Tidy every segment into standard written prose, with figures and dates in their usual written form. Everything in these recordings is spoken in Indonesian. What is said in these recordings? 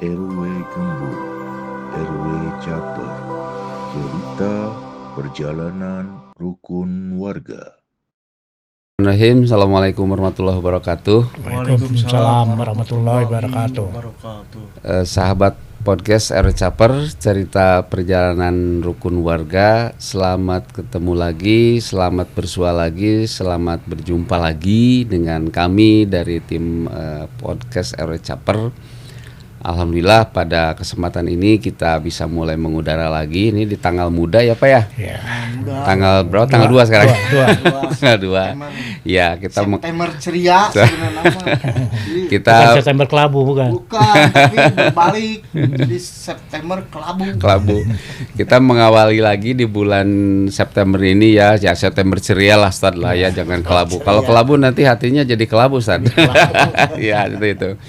RW Gembul, RW Caper, cerita perjalanan rukun warga. Bismillahirrahmanirrahim. Assalamualaikum warahmatullahi wabarakatuh. Waalaikumsalam warahmatullahi wabarakatuh. Sahabat podcast RW Caper, cerita perjalanan rukun warga. Selamat ketemu lagi, selamat bersua lagi, selamat berjumpa lagi dengan kami dari tim podcast RW Caper. Alhamdulillah pada kesempatan ini kita bisa mulai mengudara lagi. Ini di tanggal muda ya Pak ya? Ya. Tanggal berapa? Tanggal 2 sekarang? Tanggal 2. Ya, kita September ceria sebenarnya. kita September kelabu bukan? Bukan, tapi berbalik jadi September kelabu. Kita mengawali lagi di bulan September ini ya September ceria lah Ustaz lah ya, jangan kelabu. Kalau kelabu nanti hatinya jadi kelabu Ustaz. Ya, itu.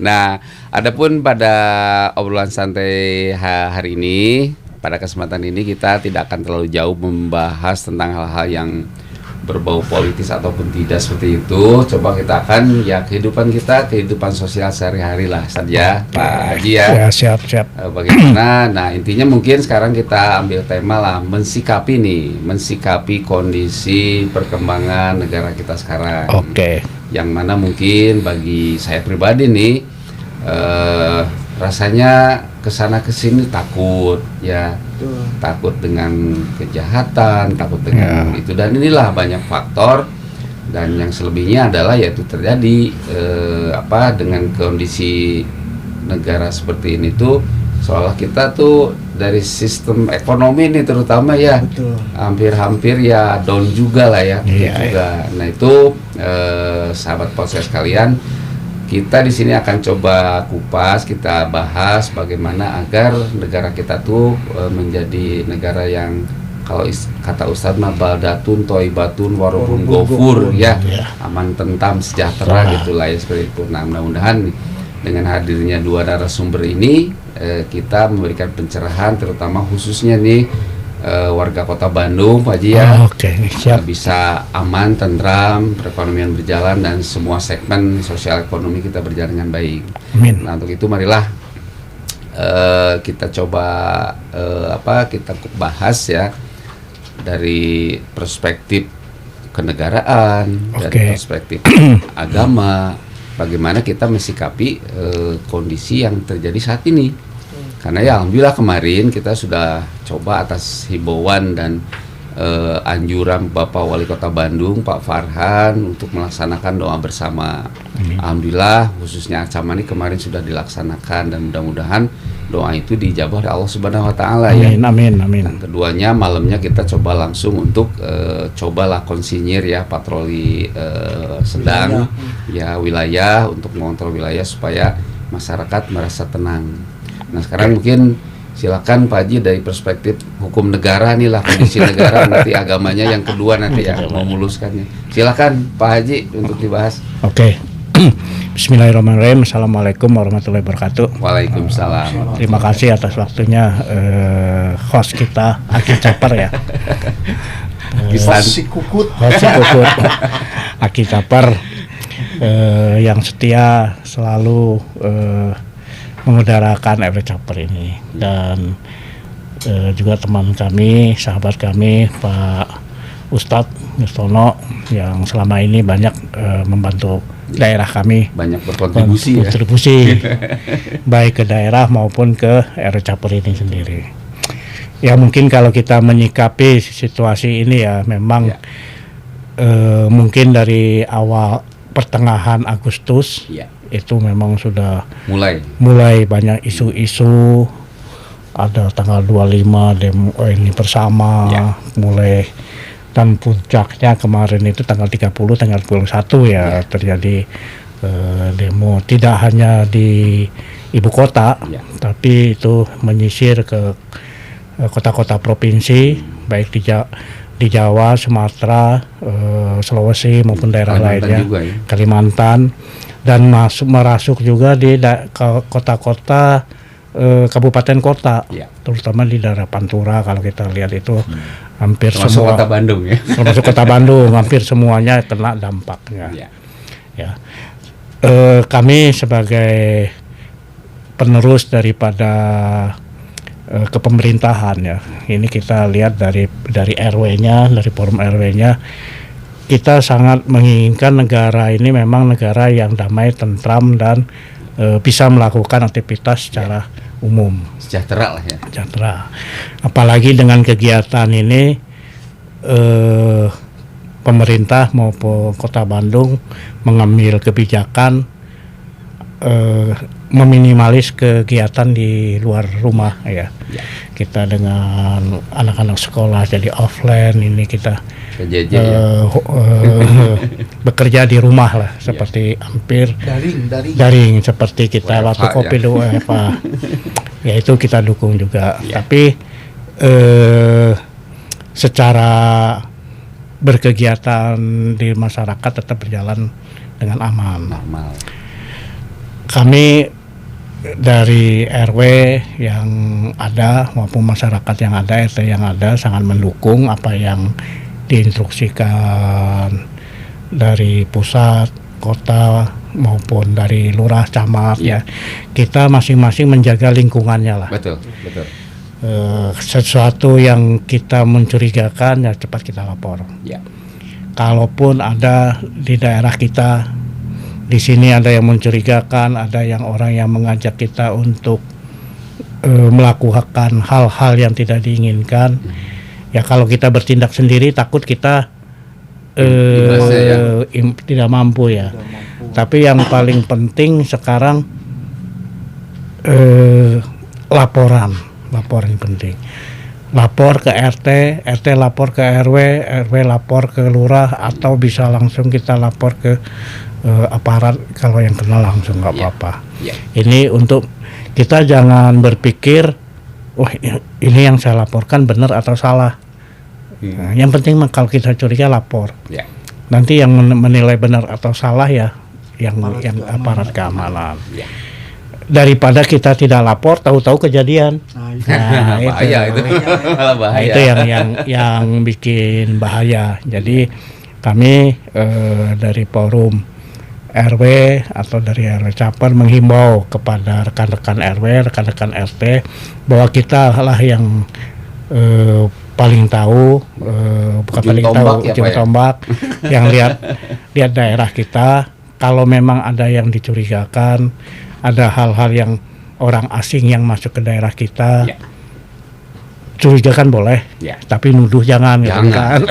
Nah, adapun pada obrolan santai hari ini, pada kesempatan ini kita tidak akan terlalu jauh membahas tentang hal-hal yang berbau politis ataupun tidak seperti itu. Coba kita akan kehidupan sosial sehari-hari lah saja, Pak Haji ya. Ya, siap. Bagaimana? Nah, intinya mungkin sekarang kita ambil tema lah, mensikapi kondisi perkembangan negara kita sekarang. Oke. Yang mana mungkin bagi saya pribadi nih rasanya kesana kesini takut ya. Takut dengan kejahatan, takut dengan itu, dan inilah banyak faktor, dan yang selebihnya adalah yaitu terjadi dengan kondisi negara seperti ini tuh seolah kita tuh dari sistem ekonomi ini terutama ya. Betul. Hampir ya down juga lah ya. Iya. Nah itu sahabat podcast kalian, kita di sini akan coba kupas, kita bahas bagaimana agar negara kita tuh menjadi negara yang kalau kata Ustadz mah baldatun toibatun warubun gofur ya, aman, tentram, sejahtera gitulah ya, seperti itu. Nah mudah-mudahan dengan hadirnya dua narasumber ini kita memberikan pencerahan terutama khususnya nih warga Kota Bandung, Pak Haji ya. Oke, siap. Bisa aman, tentram, perekonomian berjalan, dan semua segmen sosial ekonomi kita berjalan dengan baik. Amin. Nah untuk itu marilah kita coba kita bahas ya dari perspektif kenegaraan, dari perspektif agama, bagaimana kita mensikapi kondisi yang terjadi saat ini. Karena ya alhamdulillah kemarin kita sudah coba atas himbauan dan anjuran Bapak Wali Kota Bandung, Pak Farhan, untuk melaksanakan doa bersama. Alhamdulillah khususnya acara ini kemarin sudah dilaksanakan, dan mudah-mudahan doa itu dijabah oleh Allah Subhanahu wa taala ya. Amin. Dan keduanya malamnya kita coba langsung untuk cobalah konsinyir ya, patroli sedang wilayah untuk mengontrol wilayah supaya masyarakat merasa tenang. Nah sekarang mungkin silakan Pak Haji dari perspektif hukum negara nih lah, kondisi negara, nanti agamanya yang kedua nanti ya mau memuluskannya. Silakan Pak Haji untuk dibahas. Oke. Bismillahirrahmanirrahim. Assalamualaikum warahmatullahi wabarakatuh. Waalaikumsalam. Terima kasih atas waktunya host kita Aki Caper ya. Si kukut. Aki Caper yang setia selalu mengudarakan RW Caper ini, dan juga teman kami, sahabat kami Pak Ustadz Yustono yang selama ini banyak membantu daerah kami, banyak berkontribusi baik ke daerah maupun ke RW Caper ini sendiri. Ya mungkin kalau kita menyikapi situasi ini ya memang mungkin dari awal pertengahan Agustus itu memang sudah mulai banyak isu-isu. Ada tanggal 25 demo ini bersama mulai, dan puncaknya kemarin itu tanggal 30, tanggal 21 ya terjadi demo, tidak hanya di ibu kota tapi itu menyisir ke kota-kota provinsi baik di Jawa, Sumatera, Sulawesi maupun daerah lainnya, Kalimantan, dan merasuk juga di kota-kota kabupaten kota, terutama di daerah Pantura. Kalau kita lihat itu hampir semua Kota Bandung ya. Termasuk Kota Bandung, hampir semuanya kena dampaknya. Kami sebagai penerus daripada kepemerintahan ya. Ini kita lihat dari RW-nya, dari forum RW-nya, kita sangat menginginkan negara ini memang negara yang damai, tentram, dan bisa melakukan aktivitas secara umum. Sejahtera lah ya. Sejahtera. Apalagi dengan kegiatan ini pemerintah maupun Kota Bandung mengambil kebijakan meminimalis kegiatan di luar rumah ya. Kita dengan anak-anak sekolah jadi offline, ini kita bekerja di rumah lah, seperti hampir daring seperti kita WFH, waktu COVID WFH. Ya itu kita dukung juga. Tapi secara berkegiatan di masyarakat tetap berjalan dengan aman. Normal. Kami dari RW yang ada maupun masyarakat yang ada, RT yang ada, sangat mendukung apa yang diinstruksikan dari pusat, kota maupun dari lurah, camat ya. Kita masing-masing menjaga lingkungannya lah. Betul, betul. Sesuatu yang kita mencurigakan ya cepat kita lapor. Ya. Kalaupun ada di daerah kita, di sini ada yang mencurigakan, ada yang orang yang mengajak kita untuk melakukan hal-hal yang tidak diinginkan, ya kalau kita bertindak sendiri takut kita tidak mampu ya. Tapi yang paling penting sekarang laporan penting. Lapor ke RT, RT lapor ke RW, RW lapor ke lurah, atau bisa langsung kita lapor ke aparat kalau yang kenal langsung, nggak apa-apa. Ini untuk kita jangan berpikir, wah ini yang saya laporkan benar atau salah. Nah, yang penting kalau kita curiga lapor. Nanti yang menilai benar atau salah ya yang aparat keamanan. Daripada kita tidak lapor, tahu-tahu kejadian. Nah, bahaya itu. Malah bahaya. Itu yang bikin bahaya. Jadi kami dari forum RW atau dari RW Caper menghimbau kepada rekan-rekan RW, rekan-rekan RT bahwa kita lah yang paling tahu, bukan paling tahu, ujung tombak yang lihat daerah kita. Kalau memang ada yang dicurigakan, ada hal-hal yang orang asing yang masuk ke daerah kita, curigakan boleh, tapi nuduh jangan. Kan?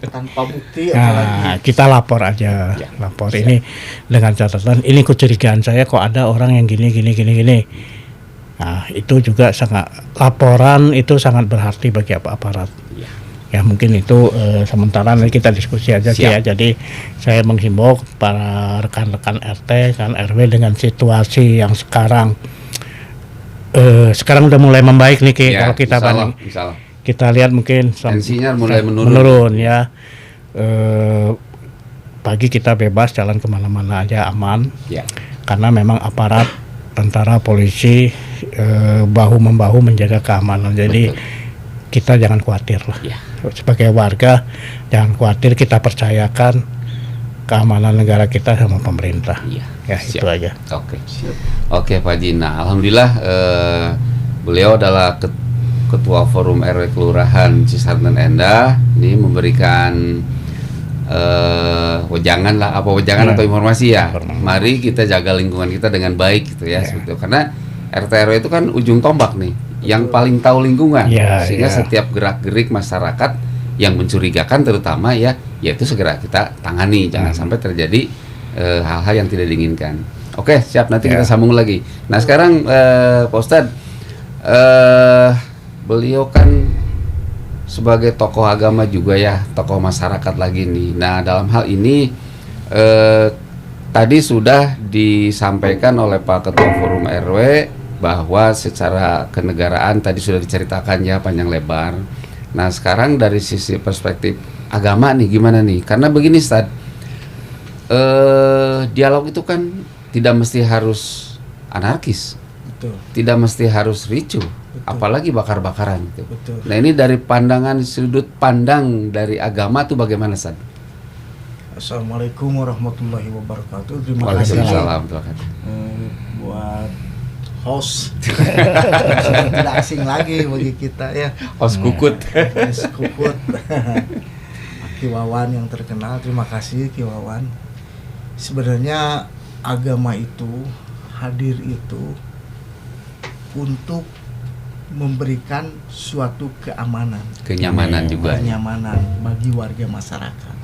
Tanpa bukti. Nah, kita lapor aja, lapor ini dengan catatan ini kecurigaan saya kok ada orang yang gini. Nah, itu juga laporan itu sangat berarti bagi aparat. Ya mungkin itu sementara nanti kita diskusi aja ya. Jadi saya menghimbau para rekan-rekan RT dan RW dengan situasi yang sekarang udah mulai membaik nih kalau kita banding. Kita lihat mungkin tensinya mulai menurun ya. Pagi kita bebas jalan kemana-mana aja aman. Karena memang aparat tentara polisi bahu-membahu menjaga keamanan. Jadi kita jangan khawatir lah. Sebagai warga jangan khawatir, kita percayakan keamanan negara kita sama pemerintah. Itu aja. Oke Pak Jina, alhamdulillah beliau adalah ketua forum RW Kelurahan Cisanten Endah. Ini memberikan wejangan atau informasi ya. Mari kita jaga lingkungan kita dengan baik gitu ya. Karena RT RW itu kan ujung tombak nih, yang paling tahu lingkungan, sehingga setiap gerak-gerik masyarakat yang mencurigakan terutama yaitu segera kita tangani, jangan sampai terjadi hal-hal yang tidak diinginkan. Oke, siap, nanti kita sambung lagi. Nah sekarang Pak Ustadz, beliau kan sebagai tokoh agama juga ya, tokoh masyarakat lagi nih. Nah dalam hal ini tadi sudah disampaikan oleh Pak Ketua Forum RW bahwa secara kenegaraan tadi sudah diceritakan ya panjang lebar. Nah sekarang dari sisi perspektif agama nih gimana nih? Karena begini Ustadz, dialog itu kan tidak mesti harus anarkis, tidak mesti harus ricuh, apalagi bakar-bakaran gitu. Nah ini dari pandangan sudut pandang dari agama tuh bagaimana Ustadz? Assalamualaikum warahmatullahi wabarakatuh. Terima kasih. buat host sudah tidak asing lagi bagi kita ya. Host Kukut. Host Kukut. Ki Wawan yang terkenal, terima kasih Ki Wawan. Sebenarnya agama itu hadir itu untuk memberikan suatu kenyamanan juga, kenyamanan bagi warga masyarakat.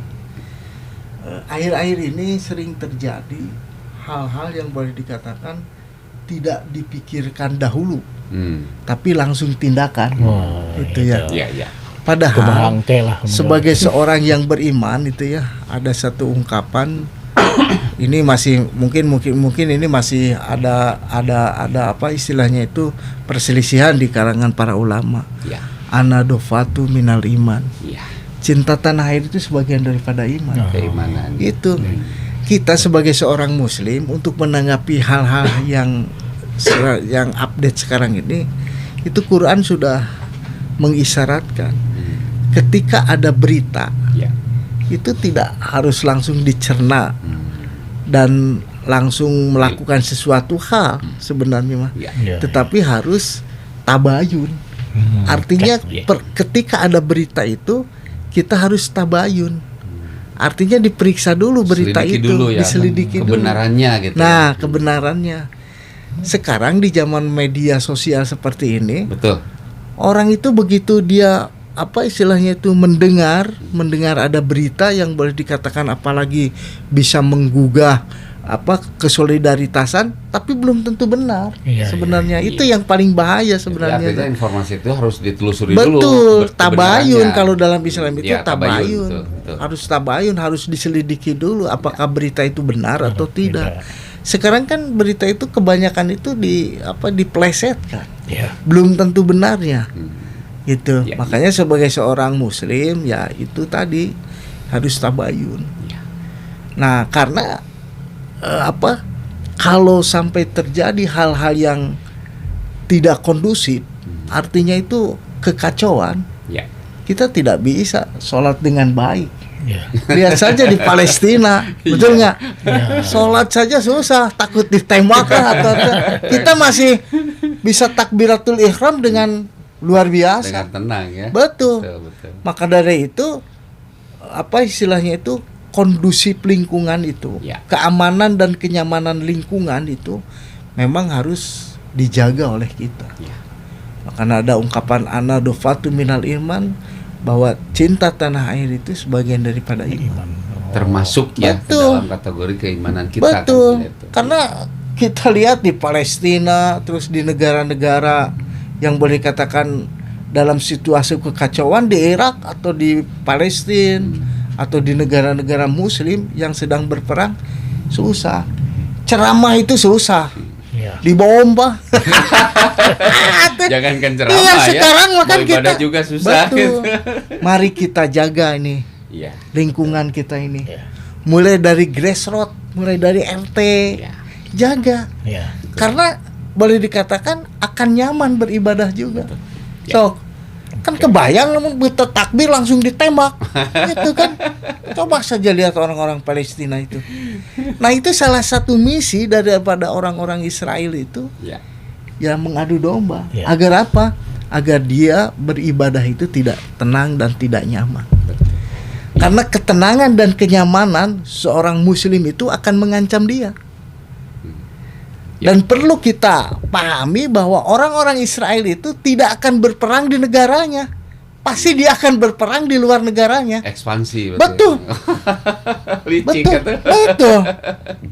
Akhir-akhir ini sering terjadi hal-hal yang boleh dikatakan tidak dipikirkan dahulu, tapi langsung tindakan. Itu ya. Iya. Padahal sebagai seorang yang beriman itu ya, ada satu ungkapan ini masih mungkin ini masih ada apa istilahnya itu perselisihan di kalangan para ulama. Ya. Anadofatu minal iman. Ya. Cinta tanah air itu sebagian daripada iman. Keimanan. Itu kita sebagai seorang muslim untuk menanggapi hal-hal yang update sekarang ini, itu Quran sudah mengisyaratkan ketika ada berita itu tidak harus langsung dicerna dan langsung melakukan sesuatu hal sebenarnya mah, tetapi harus tabayun. Artinya ketika ada berita itu kita harus tabayun. Artinya diperiksa dulu berita Selidiki itu, dulu ya, diselidiki kebenarannya dulu. gitu. Nah, kebenarannya. Sekarang di zaman media sosial seperti ini, betul. Orang itu begitu dia apa istilahnya itu mendengar ada berita yang boleh dikatakan apalagi bisa menggugah apa kesolidaritasan, tapi belum tentu benar. Sebenarnya itu yang paling bahaya sebenarnya. Artinya informasi itu harus ditelusuri dulu. Betul, tabayun kalau dalam Islam itu tabayun. Harus tabayun, harus diselidiki dulu apakah berita itu benar atau tidak. Sekarang kan berita itu kebanyakan itu diplesetkan. Belum tentu benarnya. Gitu. Makanya sebagai seorang muslim ya itu tadi harus tabayun. Nah, karena kalau sampai terjadi hal-hal yang tidak kondusif, artinya itu kekacauan. Kita tidak bisa sholat dengan baik. Lihat saja di Palestina, betul nggak? Sholat saja susah, takut ditembak atau kita masih bisa takbiratul ihram dengan luar biasa, dengan tenang ya. Betul. Maka dari itu apa istilahnya itu kondusif lingkungan itu, keamanan dan kenyamanan lingkungan itu memang harus dijaga oleh kita. Makanya ada ungkapan anadofatu minal iman, bahwa cinta tanah air itu sebagian daripada iman. Termasuk ya dalam kategori keimanan kita. Betul. Karena kita lihat di Palestina, terus di negara-negara yang boleh dikatakan dalam situasi kekacauan di Irak atau di Palestina atau di negara-negara muslim yang sedang berperang, susah. Ceramah itu susah. Dibom Pak. Jangankan ceramah sekarang makan kita juga susah. Betul. Mari kita jaga ini lingkungan kita ini. Mulai dari grassroots, mulai dari RT, jaga. Karena boleh dikatakan akan nyaman beribadah juga. So, kan kebayang namun kita takbir langsung ditembak. Itu kan. Coba saja lihat orang-orang Palestina itu. Nah, itu salah satu misi daripada orang-orang Israel itu. Ya mengadu domba. Agar apa? Agar dia beribadah itu tidak tenang dan tidak nyaman. Karena ketenangan dan kenyamanan seorang muslim itu akan mengancam dia. Dan perlu kita pahami bahwa orang-orang Israel itu tidak akan berperang di negaranya. Pasti dia akan berperang di luar negaranya. Ekspansi. Betul. Betul.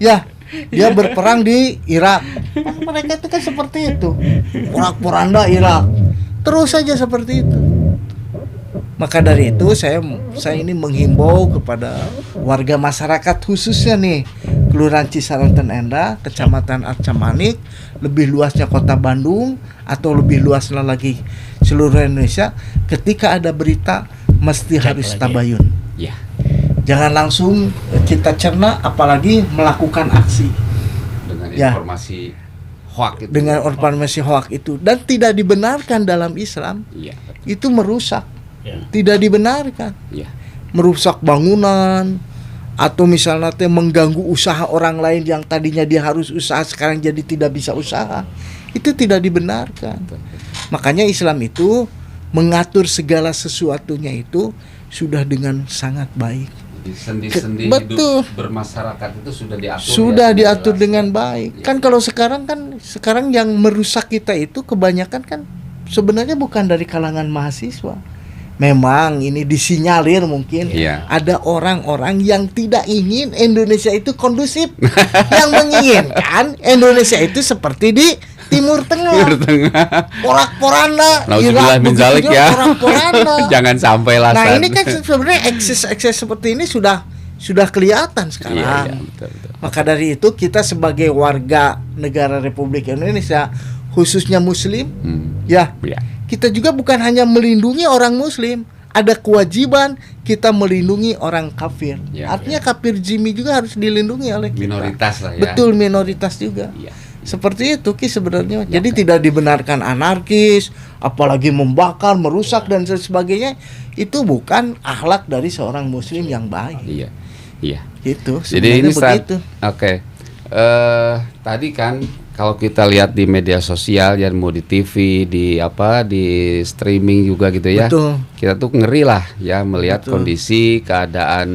Ya, dia berperang di Irak. Mereka itu kan seperti itu. Porak-poranda Irak. Terus saja seperti itu. Maka dari itu saya ini menghimbau kepada warga masyarakat khususnya nih Kelurahan Cisaranten Endah, Kecamatan Arca Manik, lebih luasnya Kota Bandung atau lebih luasnya lagi seluruh Indonesia, ketika ada berita mesti harus tabayun. Jangan langsung kita cerna apalagi melakukan aksi dengan informasi hoak itu. Dengan informasi hoak itu dan tidak dibenarkan dalam Islam. Itu merusak. Tidak dibenarkan. Merusak bangunan atau misalnya mengganggu usaha orang lain yang tadinya dia harus usaha sekarang jadi tidak bisa usaha, itu tidak dibenarkan. Makanya Islam itu mengatur segala sesuatunya itu sudah dengan sangat baik. Sendi-sendi betul. Hidup bermasyarakat itu sudah diatur. Sudah diatur dengan baik. Kan kalau sekarang yang merusak kita itu kebanyakan kan sebenarnya bukan dari kalangan mahasiswa. Memang ini disinyalir mungkin ada orang-orang yang tidak ingin Indonesia itu kondusif, yang menginginkan Indonesia itu seperti di Timur Tengah, porak-poranda, Irak begitu ya. Porak-poranda. Jangan sampai lah. Nah ini kan sebenarnya ekses seperti ini sudah kelihatan sekarang. Iya, betul. Maka dari itu kita sebagai warga negara Republik Indonesia, khususnya Muslim, kita juga bukan hanya melindungi orang Muslim, ada kewajiban kita melindungi orang kafir. Artinya kafir Jimmy juga harus dilindungi oleh kita. Minoritas lah ya. Betul, minoritas juga. Seperti itu Ki sebenarnya. Jadi tidak dibenarkan anarkis, apalagi membakar, merusak dan sebagainya. Itu bukan akhlak dari seorang Muslim yang baik. Iya. Gitu. Jadi ini begitu. Oke. Tadi kan kalau kita lihat di media sosial ya, mau di TV, di streaming juga gitu ya. Betul. Kita tuh ngeri lah ya melihat kondisi keadaan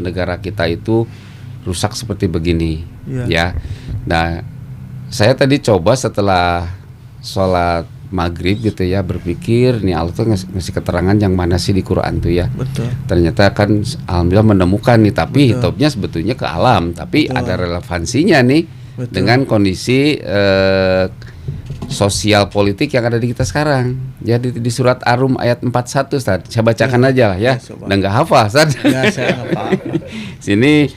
negara kita itu rusak seperti begini ya. Nah, saya tadi coba setelah sholat maghrib gitu ya berpikir nih Allah tuh ngasih keterangan yang mana sih di Quran tuh ya. Betul. Ternyata kan alhamdulillah menemukan nih, tapi hitopnya sebetulnya ke alam, tapi ada relevansinya nih dengan kondisi sosial politik yang ada di kita sekarang. Ya di surat Ar-Rum ayat 41 Ustaz. Saya bacakan aja lah ya. Dan enggak hafal Ustaz. Ya, saya hafal. Sini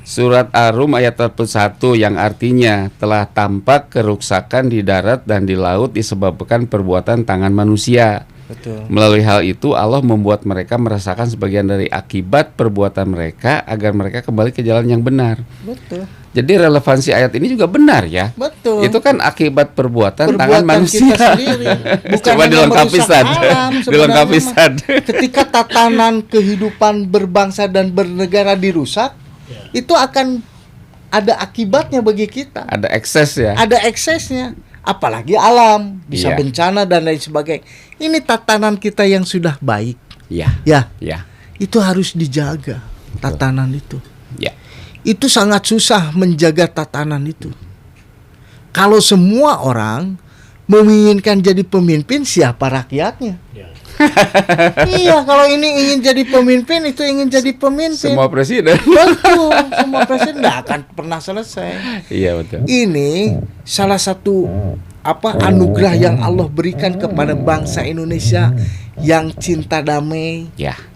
surat Ar-Rum ayat 41 yang artinya telah tampak kerusakan di darat dan di laut disebabkan perbuatan tangan manusia. Betul. Melalui hal itu Allah membuat mereka merasakan sebagian dari akibat perbuatan mereka agar mereka kembali ke jalan yang benar. Betul. Jadi relevansi ayat ini juga benar ya. Betul. Itu kan akibat perbuatan tangan manusia. Kita sendiri. Bukan coba dilengkapi Ustaz. Dilengkapi Ustaz. Ketika tatanan kehidupan berbangsa dan bernegara dirusak, itu akan ada akibatnya bagi kita. Ada ekses ya. Ada eksesnya. Apalagi alam, bisa bencana dan lain sebagainya. Ini tatanan kita yang sudah baik. Ya. Itu harus dijaga. Tatanan itu. Ya. Itu sangat susah menjaga tatanan itu. Kalau semua orang menginginkan jadi pemimpin, siapa rakyatnya? Iya, kalau ini ingin jadi pemimpin, itu ingin jadi pemimpin. Semua presiden. Betul, semua presiden nggak akan pernah selesai. Iya betul. Ini salah satu anugerah yang Allah berikan kepada bangsa Indonesia yang cinta damai,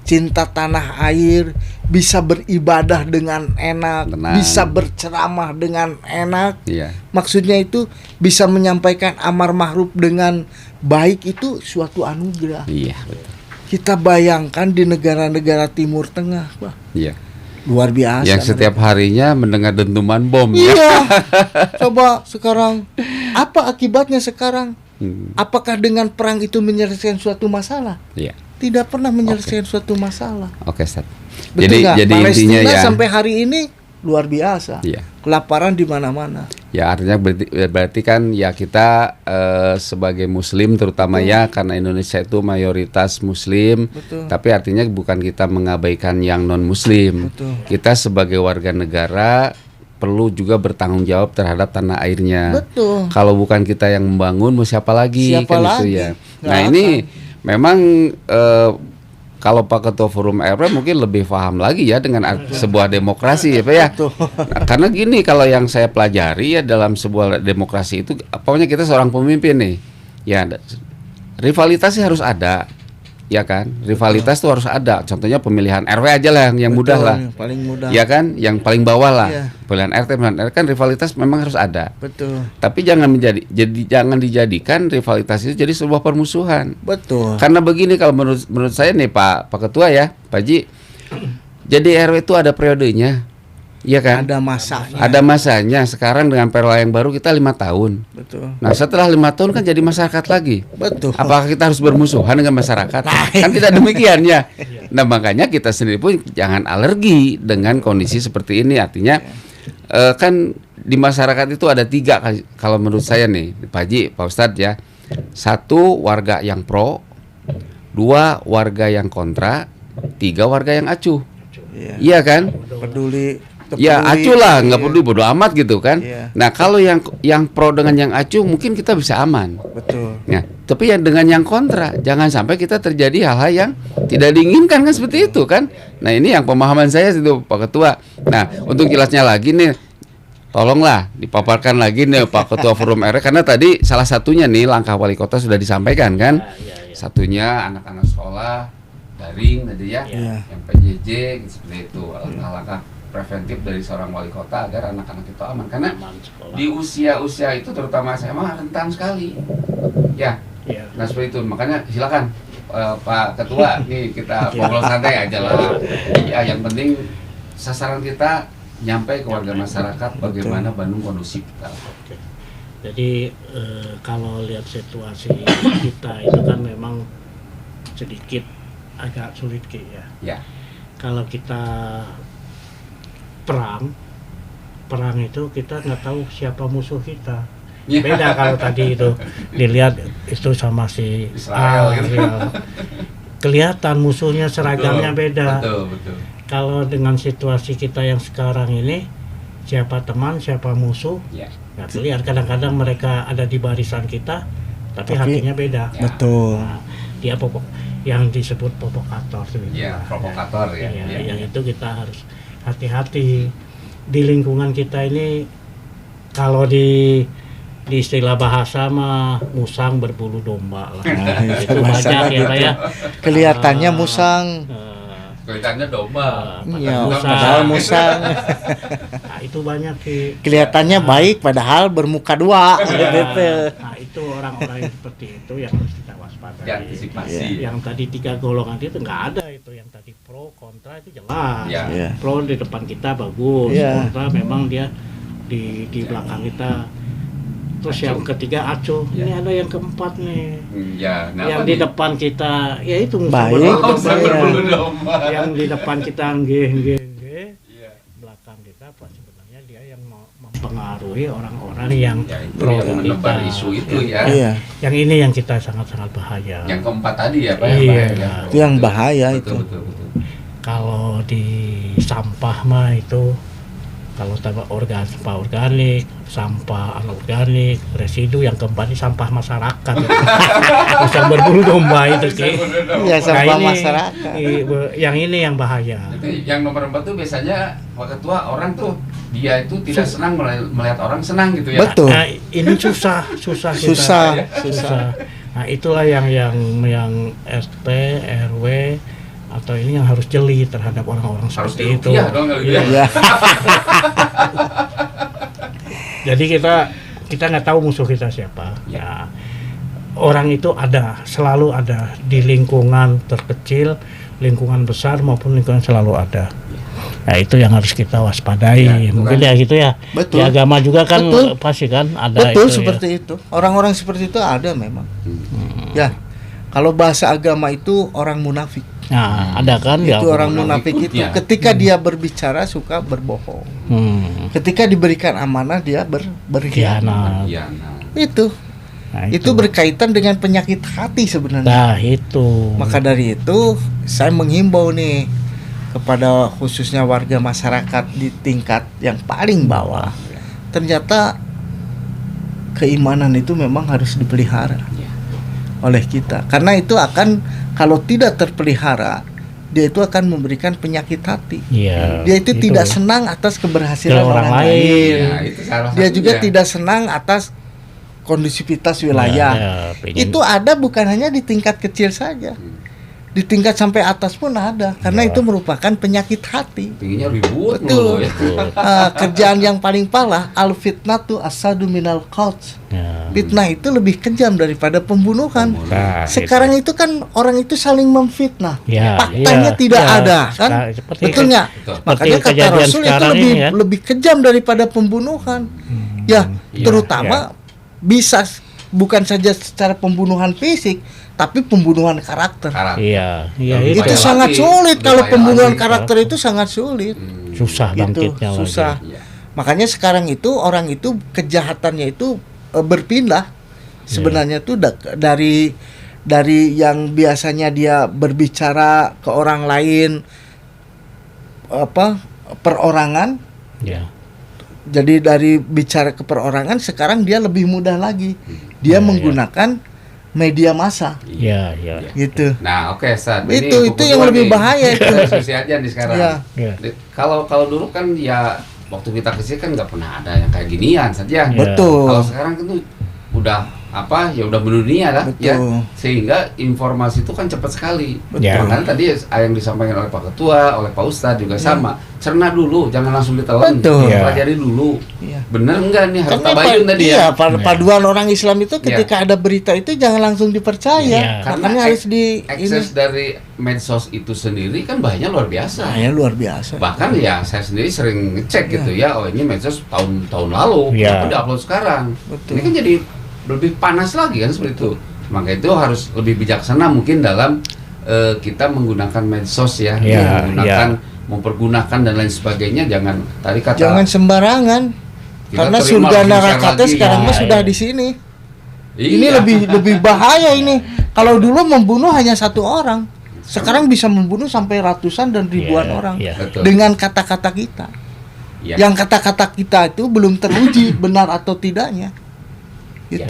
cinta tanah air, bisa beribadah dengan enak, bisa berceramah dengan enak. Maksudnya itu bisa menyampaikan amar ma'ruf dengan baik, itu suatu anugerah. Iya, betul. Kita bayangkan di negara-negara Timur Tengah, Pak. Iya. Luar biasa. Yang setiap harinya mendengar dentuman bom. Iya. Coba sekarang apa akibatnya sekarang? Apakah dengan perang itu menyelesaikan suatu masalah? Iya. Tidak pernah menyelesaikan suatu masalah. Oke, Ustaz. Betul Jadi Palestina intinya ya sampai hari ini luar biasa. Kelaparan di mana-mana. Ya artinya berarti kan ya kita sebagai Muslim terutama ya, karena Indonesia itu mayoritas Muslim. Tapi artinya bukan kita mengabaikan yang non Muslim. Kita sebagai warga negara perlu juga bertanggung jawab terhadap tanah airnya. Kalau bukan kita yang membangun, mau siapa lagi? Itu ya. Nah ini memang kalau Pak Ketua Forum RW mungkin lebih paham lagi ya dengan sebuah demokrasi ya Pak ya. Nah, karena gini, kalau yang saya pelajari ya dalam sebuah demokrasi itu, pokoknya kita seorang pemimpin nih, ya rivalitas sih harus ada, ya kan? Rivalitas tuh harus ada. Contohnya pemilihan RW aja lah yang mudah lah, paling mudah. Ya kan? Yang paling bawah lah. Pemilihan RT, pemilihan RW kan rivalitas memang harus ada. Betul. Tapi jangan dijadikan rivalitas itu jadi sebuah permusuhan. Betul. Karena begini, kalau menurut saya nih Pak Ketua ya, Pak Ji, jadi RW itu ada periodenya. Iya kan? Ada masanya. Ada masanya. Sekarang dengan perwa yang baru kita 5 tahun. Betul. Nah setelah 5 tahun kan jadi masyarakat lagi. Betul. Apakah kita harus bermusuhan dengan masyarakat? Kan tidak demikian ya. Nah makanya kita sendiri pun jangan alergi dengan kondisi seperti ini. Artinya kan di masyarakat itu ada 3 kalau menurut saya nih, Pak Haji, Pak Ustadz ya. 1 warga yang pro, 2 warga yang kontra, 3 warga yang acuh. Iya kan? Peduli. Ya acuh lah, nggak peduli, bodo amat gitu kan. Nah kalau yang pro dengan yang acuh mungkin kita bisa aman. Betul. Nah, tapi yang dengan yang kontra, jangan sampai kita terjadi hal-hal yang tidak diinginkan kan seperti itu kan. Nah ini yang pemahaman saya itu Pak Ketua. Nah untuk jelasnya lagi nih, tolonglah dipaparkan lagi nih Pak Ketua Forum RW, karena tadi salah satunya nih langkah wali kota sudah disampaikan kan. Satunya anak-anak sekolah daring tadi ya, yang PJJ seperti itu, langkah-langkah preventif dari seorang wali kota agar anak-anak itu aman, karena di usia-usia itu terutama SMA rentan sekali ya. Nah seperti itu, makanya silakan Pak Ketua nih kita ngobrol santai aja lah ya, yang penting sasaran kita nyampe ke warga masyarakat bagaimana Bandung kondusif. Jadi kalau lihat situasi kita itu kan memang sedikit agak sulit ya. Kalau kita perang itu kita nggak tahu siapa musuh kita. Beda kalau tadi itu dilihat itu sama si Israel gitu. Kelihatan musuhnya, seragamnya beda. Betul. Kalau dengan situasi kita yang sekarang ini, siapa teman siapa musuh nggak kelihatan. Kadang-kadang mereka ada di barisan kita tapi hatinya beda. Betul. Nah, dia yang disebut provokator. Provokator ya. Yang itu kita harus hati-hati di lingkungan kita ini. Kalau di istilah bahasa mah musang berbulu domba lah. Itu banyak ya Pak ya. Kelihatannya musang. Kelihatannya domba. Padahal musang. Nah, itu banyak sih. Kelihatannya baik padahal bermuka 2. Nah, itu orang-orang yang seperti itu yang harus kita waspadai. Antisipasi. Yang tadi 3 golongan itu nggak ada itu. Yang tadi pro kontra itu jelas. Pro di depan kita bagus, kontra memang dia di belakang kita. Terus yang ketiga acuh. Ini ada yang keempat nih. Yang di depan kita ya itu baik. Yang di depan kita nggih. Belakang kita apa sebenarnya dia yang mempengaruhi orang-orang yang pro yang menebar isu itu ya. Yang ini yang kita sangat-sangat bahaya. Yang keempat tadi ya Pak. Itu yang bahaya itu. Betul. Kalau di sampah mah itu kalau sampah organik, sampah anorganik, residu, yang keempat ini sampah masyarakat. Musang berbulu domba itu Ki. Iya, sampah masyarakat. Yang ini yang bahaya. Yang nomor 4 tuh biasanya Pak Ketua, orang tuh dia itu tidak senang melihat orang senang gitu ya. Betul. Nah, ini susah. Nah, itulah yang RT, RW atau ini yang harus jeli terhadap orang-orang seperti itu. Iya. Jadi kita nggak tahu musuh kita siapa. Ya, orang itu selalu ada di lingkungan terkecil, lingkungan besar maupun lingkungan selalu ada. Nah itu yang harus kita waspadai. Mungkin ya gitu ya. Betul. Di agama juga kan pasti kan ada. Betul itu, seperti itu. Orang-orang seperti itu ada memang. Ya, kalau bahasa agama itu orang munafik. Nah, ada kan itu orang munafik itu ketika dia berbicara suka berbohong. Ketika diberikan amanah dia berkhianat. Itu. Nah, itu berkaitan dengan penyakit hati sebenarnya. Nah, itu. Maka dari itu saya menghimbau nih kepada khususnya warga masyarakat di tingkat yang paling bawah. Ternyata keimanan itu memang harus dipelihara oleh kita. Karena itu akan, kalau tidak terpelihara, dia itu akan memberikan penyakit hati. Dia itu tidak senang atas keberhasilan orang lain. Dia juga tidak senang atas kondusivitas wilayah. Itu ada bukan hanya di tingkat kecil saja. di tingkat sampai atas pun ada, karena itu merupakan penyakit hati. Tingginya ribut. Betul. Kerjaan yang paling parah, al fitnatu asadu minal qatl. Fitnah itu lebih kejam daripada pembunuhan. Sekarang itu kan orang itu saling memfitnah. Faktanya tidak ada, kan? Betul nggak? Makanya kata Rasul itu lebih kejam daripada pembunuhan. Terutama bisa bukan saja secara pembunuhan fisik, tapi pembunuhan karakter. Itu sangat sulit. Kalau pembunuhan karakter itu sangat sulit. Susah bangkitnya lagi. Susah. Makanya sekarang itu orang itu kejahatannya itu berpindah. Sebenarnya tuh dari yang biasanya dia berbicara ke orang lain perorangan. Jadi dari bicara ke perorangan sekarang dia lebih mudah lagi. Dia menggunakan media massa. Gitu. Nah, saat ini itu yang lebih bahaya itu. Diskusi aja nih sekarang. Kalau dulu kan ya waktu kita kecil kan nggak pernah ada yang kayak ginian saja. Betul. Kalau sekarang kan tuh udah udah mendunia lah. Sehingga informasi itu kan cepat sekali. Karena tadi yang disampaikan oleh Pak Ketua, oleh Pak Ustadz juga sama. Cerna dulu, jangan langsung ditelan. Pelajari dulu. Bener enggak nih harus tabayun tadi ya? Paduan orang Islam itu ketika ada berita itu jangan langsung dipercaya. Karena harus akses dari medsos itu sendiri kan bahayanya luar biasa. Luar biasa. Bahkan saya sendiri sering ngecek gitu ya. Oh, ini medsos tahun lalu, kenapa di-upload sekarang? Ini kan jadi lebih panas lagi kan seperti itu. Maka itu harus lebih bijaksana mungkin dalam kita menggunakan medsos mempergunakan dan lain sebagainya. Jangan sembarangan. Karena surga nerakanya sekarang sudah di sini. Ini lebih bahaya ini. Kalau dulu membunuh hanya satu orang, sekarang bisa membunuh sampai ratusan dan ribuan orang dengan kata-kata kita. Yang kata-kata kita itu belum teruji benar atau tidaknya. Gitu.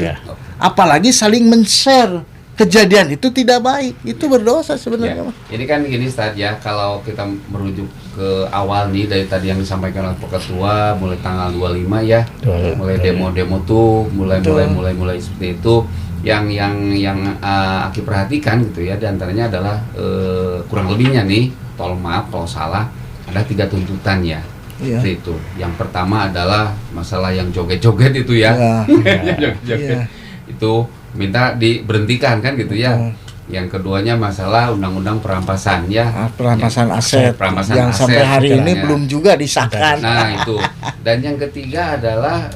Apalagi saling men-share kejadian itu tidak baik, itu berdosa sebenarnya. Ini kan gini Ustaz ya, kalau kita merujuk ke awal nih dari tadi yang disampaikan oleh Pak Ketua, mulai tanggal 25 ya, mulai demo-demo tuh, mulai seperti itu. Yang Aki perhatikan gitu ya, diantaranya adalah kurang lebihnya nih, tolong maaf kalau salah, ada 3 tuntutan ya. Seperti itu. Yang pertama adalah masalah yang joget-joget itu ya. Joget-joget. Itu minta diberhentikan kan gitu ya. Yang keduanya masalah undang-undang perampasan ya. Perampasan aset. Yang sampai hari ini belum juga disahkan. Nah, itu. Dan yang ketiga adalah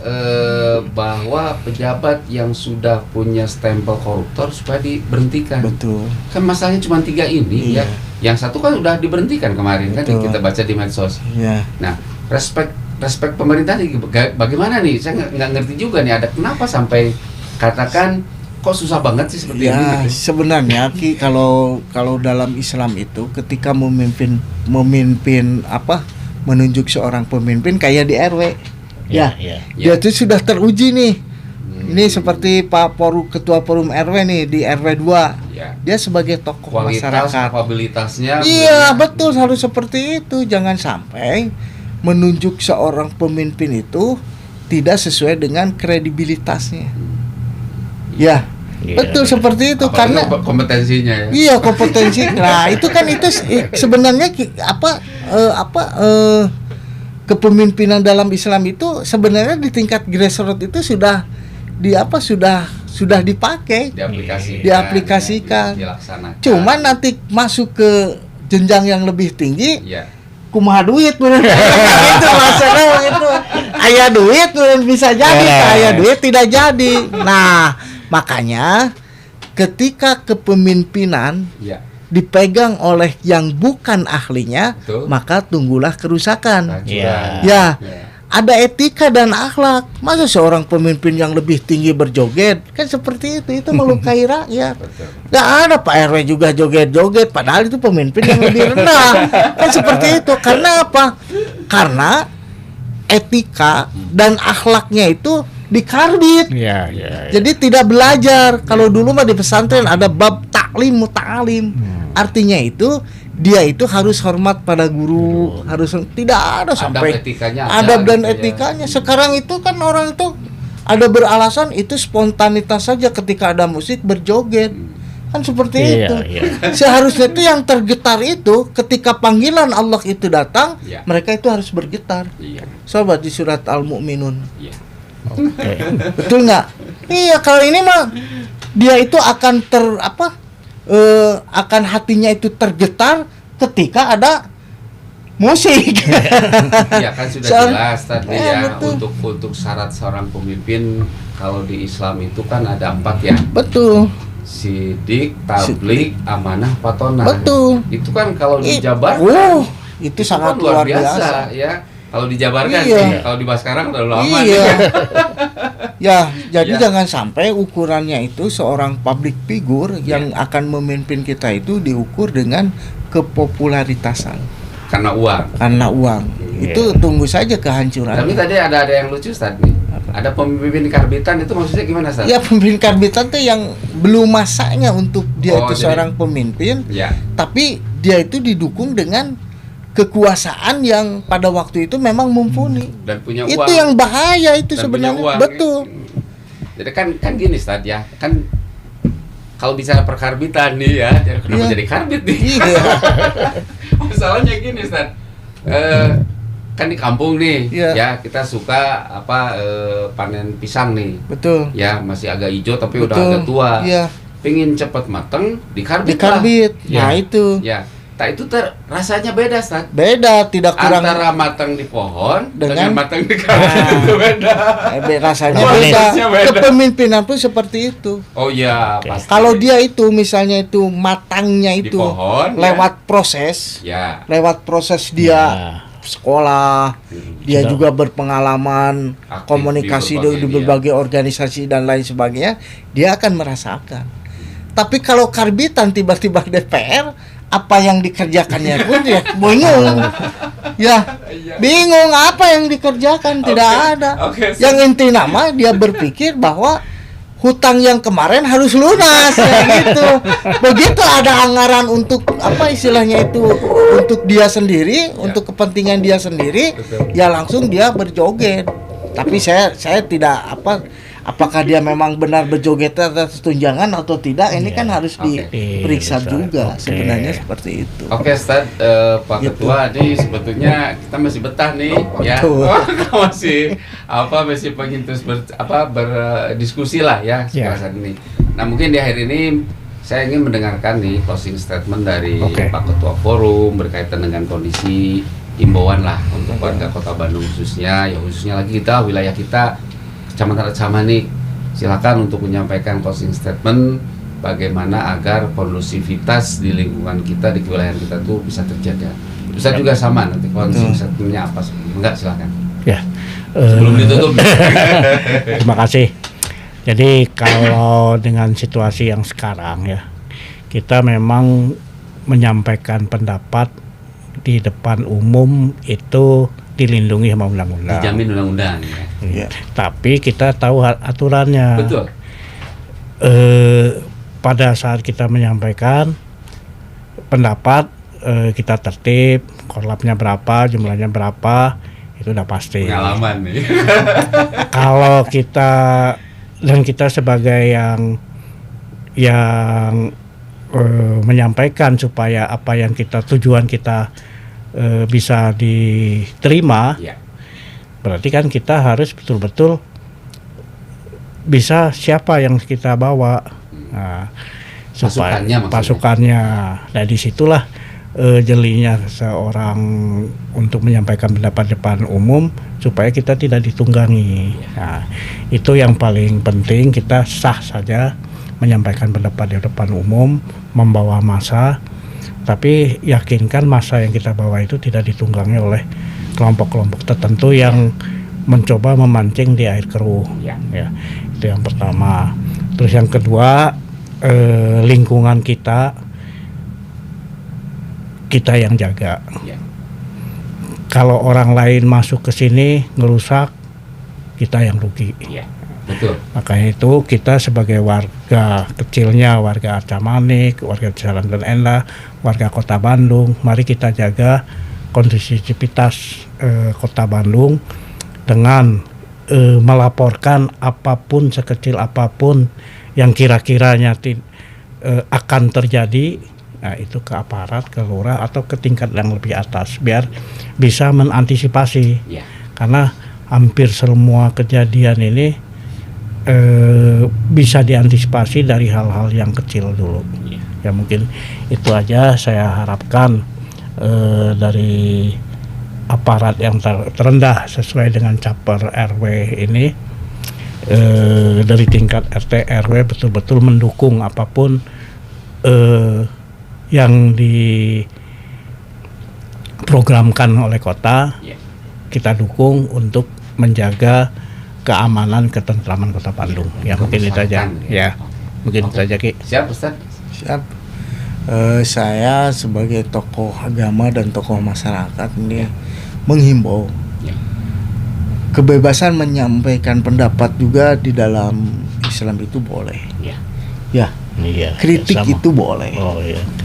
bahwa pejabat yang sudah punya stempel koruptor supaya diberhentikan. Betul. Kan masalahnya cuma 3 ini ya. Yang satu kan udah diberhentikan kemarin. Betul. Kan kita baca di medsos. Nah, respek pemerintah bagaimana nih? Saya nggak ngerti juga nih, ada kenapa sampai katakan kok susah banget sih seperti ini gitu. Sebenarnya kalau dalam Islam itu ketika memimpin menunjuk seorang pemimpin kayak di RW dia itu sudah teruji nih. Ini seperti Pak Ketua Forum RW nih di RW 2. Dia sebagai tokoh masyarakat. Kapabilitasnya. Betul, harus seperti itu. Jangan sampai menunjuk seorang pemimpin itu tidak sesuai dengan kredibilitasnya. Betul seperti itu. Apalagi karena kompetensinya ya. Kompetensi. Nah, itu kan itu sebenarnya kepemimpinan dalam Islam itu sebenarnya di tingkat grassroots itu sudah dipakai, diaplikasikan. Cuman nanti masuk ke jenjang yang lebih tinggi. Kumaha duit bener. Itu masalah itu. Aya duit bisa jadi, aya duit tidak jadi. Nah, makanya ketika kepemimpinan dipegang oleh yang bukan ahlinya, maka tunggulah kerusakan. Ada etika dan akhlak. Masa seorang pemimpin yang lebih tinggi berjoget? Kan seperti itu melukai rakyat. Gak ada Pak RW juga joget-joget, padahal itu pemimpin yang lebih rendah. Kan seperti itu. Karena apa? Karena etika dan akhlaknya itu dikarbit. Jadi tidak belajar. Kalau dulu mah di pesantren ada bab taklim muta'alim. Artinya itu dia itu harus hormat pada guru, harus tidak ada sampai adab dan etikanya. Sekarang itu kan orang itu ada beralasan itu spontanitas saja ketika ada musik berjoget. Kan seperti itu. Seharusnya itu yang tergetar itu ketika panggilan Allah itu datang, mereka itu harus bergetar. Sobat di surat Al-Mu'minun. Betul nggak? Iya, kalau ini mah dia itu akan akan hatinya itu tergetar ketika ada musik. Ya kan sudah jelas tadi ya, untuk syarat seorang pemimpin kalau di Islam itu kan ada 4 ya. Betul. Sidik, tablik, amanah, patonah. Betul. Itu kan kalau dijabarkan, itu sangat luar biasa ya. Kalau dijabarkan, kalau dibahas sekarang udah lama. Ya, jadi jangan sampai ukurannya itu seorang public figure yang akan memimpin kita itu diukur dengan kepopularitasan. Karena uang. Itu tunggu saja kehancurannya. Tapi tadi ada yang lucu Ustaz nih. Ada pemimpin karbitan, itu maksudnya gimana Ustaz? Ya, pemimpin karbitan tuh yang belum masanya untuk dia itu seorang pemimpin. Tapi dia itu didukung dengan kekuasaan yang pada waktu itu memang mumpuni dan punya uang. Itu yang bahaya itu sebenarnya. Betul. Jadi kan gini Ustaz ya, kan kalau bicara perkarbitan nih ya, kenapa jadi karbit nih? Masalahnya gini Ustaz, kan di kampung nih, ya kita suka panen pisang nih. Betul. Ya masih agak hijau tapi udah agak tua. Pengen cepat mateng, dikarbit. Nah itu. Ya. Tak itu rasanya beda, Ustaz. Beda, tidak kurang antara matang di pohon dengan matang di karbit itu beda. Rasanya beda. Kepemimpinan pun seperti itu. Oh iya, pasti. Kalau dia itu misalnya itu matangnya itu pohon, lewat proses. Lewat proses dia sekolah, dia juga berpengalaman aktif komunikasi di berbagai organisasi dan lain sebagainya, dia akan merasakan. Tapi kalau karbitan tiba-tiba DPR, apa yang dikerjakannya pun ya bingung. Bingung apa yang dikerjakan, tidak ada. Yang inti nama dia berpikir bahwa hutang yang kemarin harus lunas ya gitu. Begitu ada anggaran untuk apa istilahnya itu untuk dia sendiri, untuk kepentingan dia sendiri, ya langsung dia berjoget. Tapi saya tidak apakah dia memang benar berjoget atas tunjangan atau tidak, ini kan harus diperiksa juga. Sebenarnya seperti itu. Oke, Ustaz, Pak Ketua, ini sebetulnya kita masih betah nih ya. masih pengen terus berdiskusi lah ya saat ini. Nah, mungkin di akhir ini saya ingin mendengarkan nih closing statement dari Pak Ketua Forum berkaitan dengan kondisi imbauan lah untuk warga Kota Bandung khususnya lagi kita wilayah kita Kecamatan nih, silakan untuk menyampaikan closing statement bagaimana agar kondusivitas di lingkungan kita, di kewilayahan kita tuh bisa terjaga. Bisa juga sama nanti closing statementnya apa? Enggak, silakan. Ya. Sebelum ditutup. Terima kasih. Jadi kalau dengan situasi yang sekarang ya, kita memang menyampaikan pendapat di depan umum itu dilindungi sama undang-undang. Dijamin undang-undang ya. Tapi kita tahu aturannya. Betul. Pada saat kita menyampaikan pendapat, kita tertib, korlapnya berapa, jumlahnya berapa, itu udah pasti. Pengalaman nih. Kalau kita sebagai yang menyampaikan supaya apa yang tujuan kita bisa diterima, berarti kan kita harus betul-betul bisa siapa yang kita bawa, supaya pasukannya. Nah, disitulah jelinya seorang untuk menyampaikan pendapat depan umum supaya kita tidak ditunggangi. Nah, itu yang paling penting, kita sah saja menyampaikan pendapat di depan umum, membawa massa. Tapi yakinkan massa yang kita bawa itu tidak ditunggangi oleh kelompok-kelompok tertentu yang mencoba memancing di air keruh. Ya, itu yang pertama. Terus yang kedua, lingkungan kita yang jaga. Kalau orang lain masuk ke sini ngerusak, kita yang rugi. Betul. Makanya itu kita sebagai warga kecilnya, warga Arca Manik, warga Jalan dan Enda, warga Kota Bandung, mari kita jaga kondusivitas Kota Bandung dengan melaporkan apapun sekecil apapun yang kira-kiranya akan terjadi, nah itu ke aparat, ke lurah atau ke tingkat yang lebih atas biar bisa mengantisipasi. Karena hampir semua kejadian ini bisa diantisipasi dari hal-hal yang kecil dulu. Ya mungkin itu aja saya harapkan dari aparat yang terendah sesuai dengan caper RW ini, dari tingkat RT RW betul-betul mendukung apapun yang diprogramkan oleh kota. Kita dukung untuk menjaga keamanan ketentraman Kota Bandung. Ya mungkin itu aja. Ya mungkin itu aja, Ki. Siap, Ustaz. Siap. Saya sebagai tokoh agama dan tokoh masyarakat ini menghimbau kebebasan menyampaikan pendapat juga di dalam Islam itu boleh. Kritik itu boleh.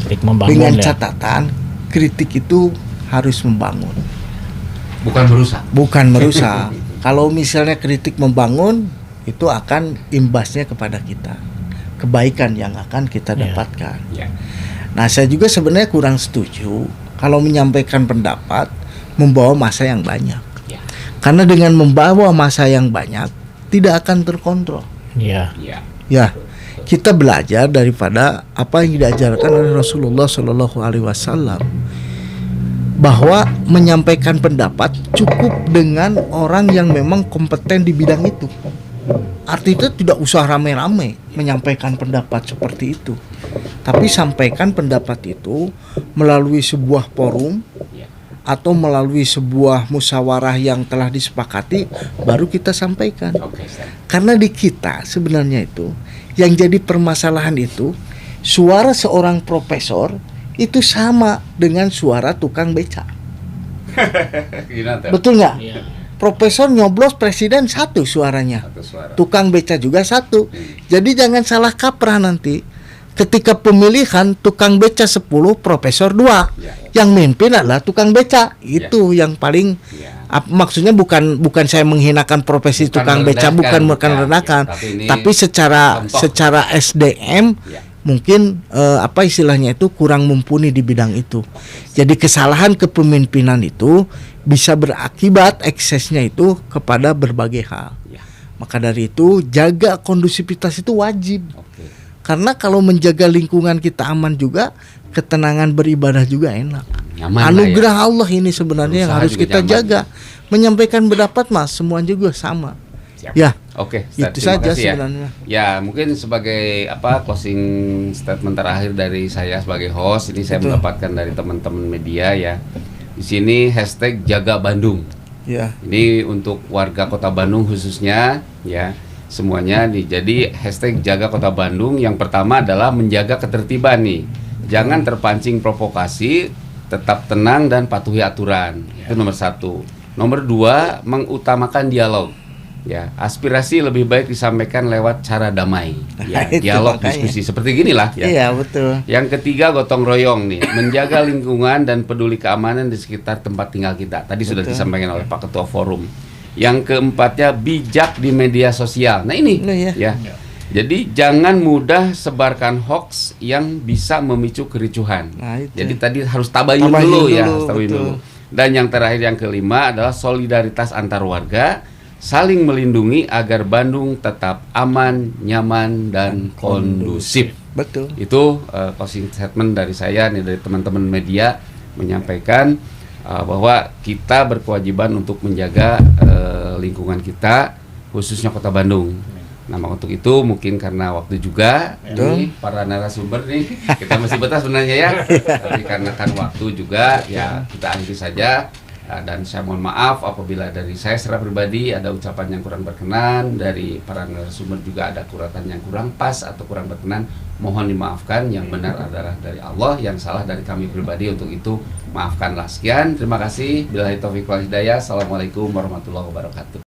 Kritik membangun. Dengan catatan kritik itu harus membangun. Bukan merusak. Kalau misalnya kritik membangun, itu akan imbasnya kepada kita, kebaikan yang akan kita dapatkan. Nah, saya juga sebenarnya kurang setuju kalau menyampaikan pendapat membawa massa yang banyak. Karena dengan membawa massa yang banyak tidak akan terkontrol. Kita belajar daripada apa yang diajarkan oleh Rasulullah SAW, bahwa menyampaikan pendapat cukup dengan orang yang memang kompeten di bidang itu. Artinya tidak usah rame-rame menyampaikan pendapat seperti itu, tapi sampaikan pendapat itu melalui sebuah forum atau melalui sebuah musyawarah yang telah disepakati, baru kita sampaikan. Karena di kita sebenarnya itu yang jadi permasalahan itu, suara seorang profesor itu sama dengan suara tukang beca. Betul nggak? Profesor nyoblos presiden satu suaranya, tukang beca juga satu. Jadi jangan salah kaprah nanti. Ketika pemilihan tukang beca 10, profesor 2. Yang mimpin adalah tukang beca. Itu yang paling maksudnya bukan saya menghinakan profesi tukang beca, bukan merendahkan, tapi secara SDM mungkin apa istilahnya itu kurang mumpuni di bidang itu. Jadi kesalahan kepemimpinan itu bisa berakibat eksesnya itu kepada berbagai hal. Maka dari itu jaga kondusivitas itu wajib. Karena kalau menjaga lingkungan kita aman juga, ketenangan beribadah juga enak. Anugerah Allah ini sebenarnya yang harus kita jaga. Menyampaikan pendapat mas semua juga sama. Oke, itu saja sebenarnya. Ya, mungkin sebagai closing statement terakhir dari saya sebagai host ini, saya mendapatkan dari teman-teman media ya. Di sini #jaga Bandung. Ini untuk warga Kota Bandung khususnya ya. Semuanya nih. Jadi #jaga Kota Bandung yang pertama adalah menjaga ketertiban nih. Jangan terpancing provokasi, tetap tenang dan patuhi aturan. Itu nomor 1. Nomor 2, mengutamakan dialog. Ya, aspirasi lebih baik disampaikan lewat cara damai. Ya, dialog, diskusi seperti ginilah ya. Iya, betul. Yang ketiga, gotong royong nih, menjaga lingkungan dan peduli keamanan di sekitar tempat tinggal kita. Tadi sudah disampaikan oleh Pak Ketua Forum. Yang keempatnya, bijak di media sosial. Nah ini ya. Jadi jangan mudah sebarkan hoax yang bisa memicu kericuhan. Jadi tadi harus tabayun dulu. Dan yang terakhir, yang kelima adalah solidaritas antar warga, saling melindungi agar Bandung tetap aman, nyaman, dan kondusif. Betul. Itu closing statement dari saya nih, dari teman-teman media, menyampaikan bahwa kita berkewajiban untuk menjaga lingkungan kita, khususnya Kota Bandung. Nah, untuk itu mungkin karena waktu juga ini para narasumber nih kita masih betah sebenarnya ya, tapi karena kan waktu juga ya kita akhiri saja. Dan saya mohon maaf apabila dari saya secara pribadi ada ucapan yang kurang berkenan, dari para narasumber juga ada kuratan yang kurang pas atau kurang berkenan, mohon dimaafkan. Yang benar adalah dari Allah, yang salah dari kami pribadi. Untuk itu maafkanlah. Sekian, terima kasih. Billahi taufiq wal hidayah. Assalamualaikum warahmatullahi wabarakatuh.